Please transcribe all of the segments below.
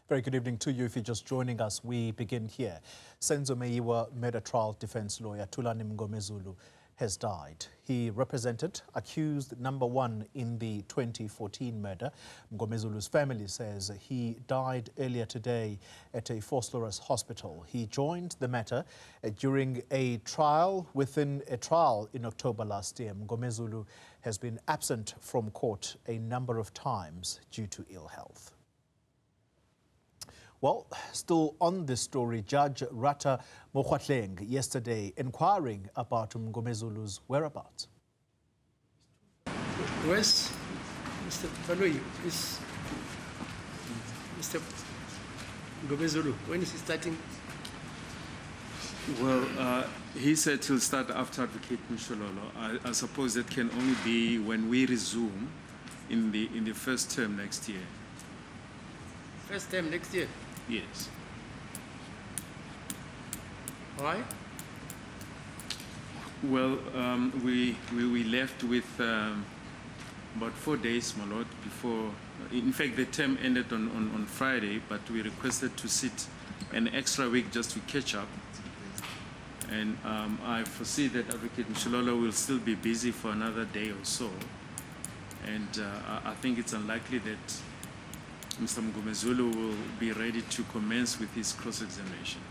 Very good evening to you. If you're just joining us, we begin here. Senzo Meyiwa murder trial defense lawyer Thulani Mngomezulu has died. He represented accused number one in the 2014 murder. Mngomezulu's family says he died earlier today at a Vosloorus hospital. He joined the matter during a trial within a trial in October last year. Mngomezulu has been absent from court a number of times due to ill health. Well, still on this story, Judge Rata Mokgwatleng yesterday inquiring about Mngomezulu's whereabouts. Where's Mr. Thulani? Is Mr. Mngomezulu, when is he starting? Well, he said he'll start after Advocate Mshololo. I suppose that can only be when we resume in the first term next year. First term next year? Yes. Why? Well, we left with about 4 days, my lord, before. In fact, the term ended on Friday, but we requested to sit an extra week just to catch up. And I foresee that Advocate Mshololo will still be busy for another day or so. And I think it's unlikely that Mr. Mngomezulu will be ready to commence with his cross-examination.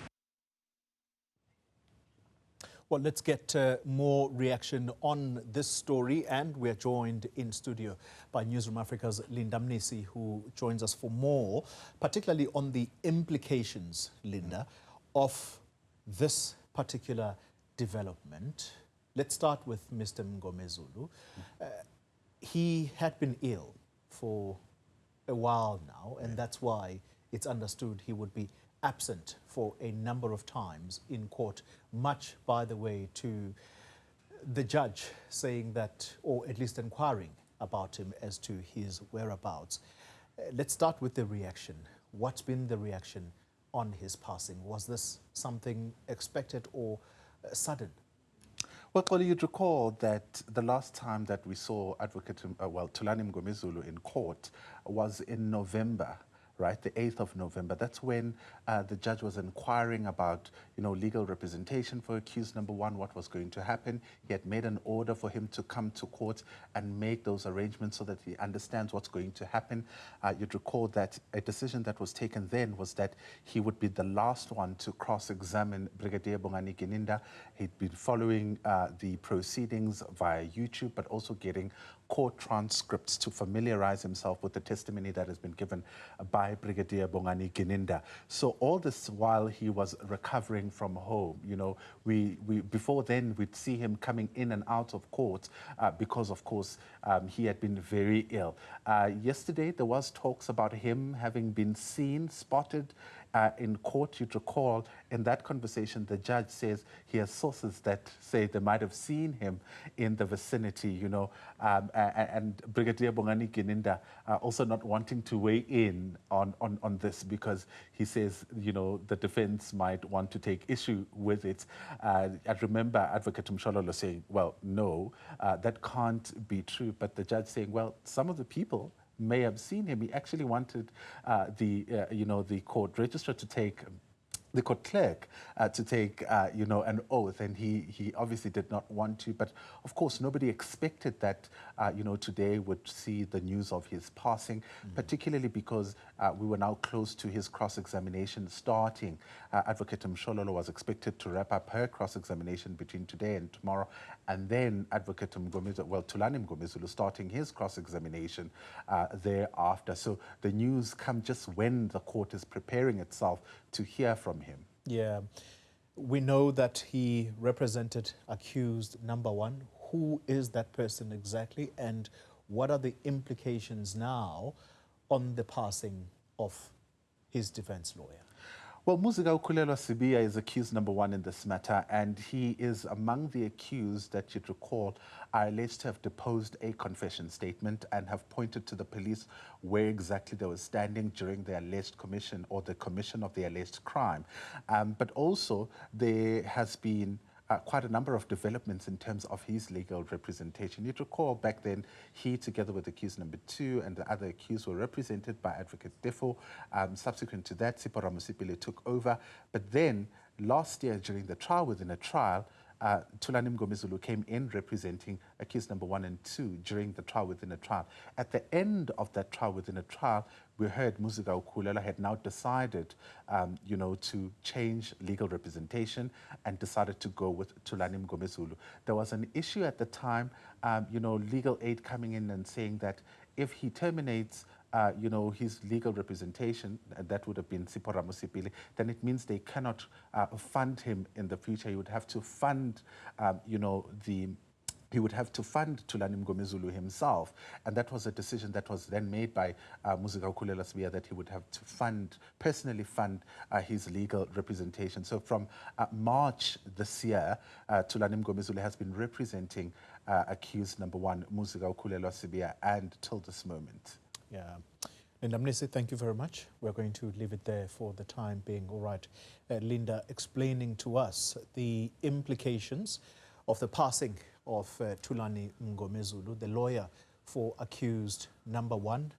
Well, let's get more reaction on this story, and we're joined in studio by Newzroom Africa's Linda Mnisi, who joins us for more, particularly on the implications, Linda, of this particular development. Let's start with Mr. Mngomezulu. He had been ill for a while now, and that's why it's understood he would be absent for a number of times in court, much, by the way, to the judge saying that, or at least inquiring about him as to his whereabouts. Let's start with the reaction. What's been the reaction on his passing? Was this something expected or sudden? Well, Xoli, you'd recall that the last time that we saw Advocate, Thulani Mngomezulu in court was in November, right, the 8th of November. That's when the judge was inquiring about, legal representation for accused number one, what was going to happen. He had made an order for him to come to court and make those arrangements so that he understands what's going to happen. You'd recall that a decision that was taken then was that he would be the last one to cross-examine Brigadier Bongani Gininda. He'd been following the proceedings via YouTube, but also getting court transcripts to familiarize himself with the testimony that has been given by Brigadier Bongani Gininda. So all this while he was recovering from home, before then we'd see him coming in and out of court because, of course, he had been very ill. Yesterday there was talks about him having been seen, spotted in court. You'd recall in that conversation, the judge says he has sources that say they might have seen him in the vicinity, and Brigadier Bongani Gininda also not wanting to weigh in on this because he says, the defense might want to take issue with it. I remember Advocate Mshololo saying, well, no, that can't be true. But the judge saying, well, some of the people may have seen him. He actually wanted the court registrar to take, the court clerk to take, an oath, and he obviously did not want to. But of course, nobody expected that, today would see the news of his passing, particularly because we were now close to his cross-examination starting. Advocate Mshololo was expected to wrap up her cross-examination between today and tomorrow, and then Advocate Thulani Mngomezulu starting his cross-examination thereafter. So the news come just when the court is preparing itself to hear from him. Yeah. We know that he represented accused number one. Who is that person exactly, and what are the implications now on the passing of his defense lawyer? Well, Muziga Ukulelwa Sibiya is accused number one in this matter, and he is among the accused that you'd recall are alleged to have deposed a confession statement and have pointed to the police where exactly they were standing during the alleged commission or the commission of the alleged crime. But also there has been quite a number of developments in terms of his legal representation. You'd recall back then, he, together with accused number 2 and the other accused, were represented by Advocate Defo. Subsequent to that, Sipho Ramusipile took over. But then, last year, during the trial within a trial, Thulani Mngomezulu came in representing accused number 1 and 2 during the trial within a trial. At the end of that trial within a trial, we heard Muziga Ukhulela had now decided, to change legal representation and decided to go with Thulani Mngomezulu. There was an issue at the time, legal aid coming in and saying that if he terminates his legal representation, that would have been Sipho Ramusipile, then it means they cannot fund him in the future. He would have to fund, he would have to fund Thulani Mngomezulu himself. And that was a decision that was then made by Muziga Ukhulela Sibiya, that he would have to personally fund his legal representation. So from March this year, Thulani Mngomezulu has been representing accused number 1, Muziga Ukhulela Sibiya, and till this moment. Yeah. Linda Mnisi, thank you very much. We're going to leave it there for the time being. All right. Linda, explaining to us the implications of the passing of Thulani Mngomezulu, the lawyer for accused number 1,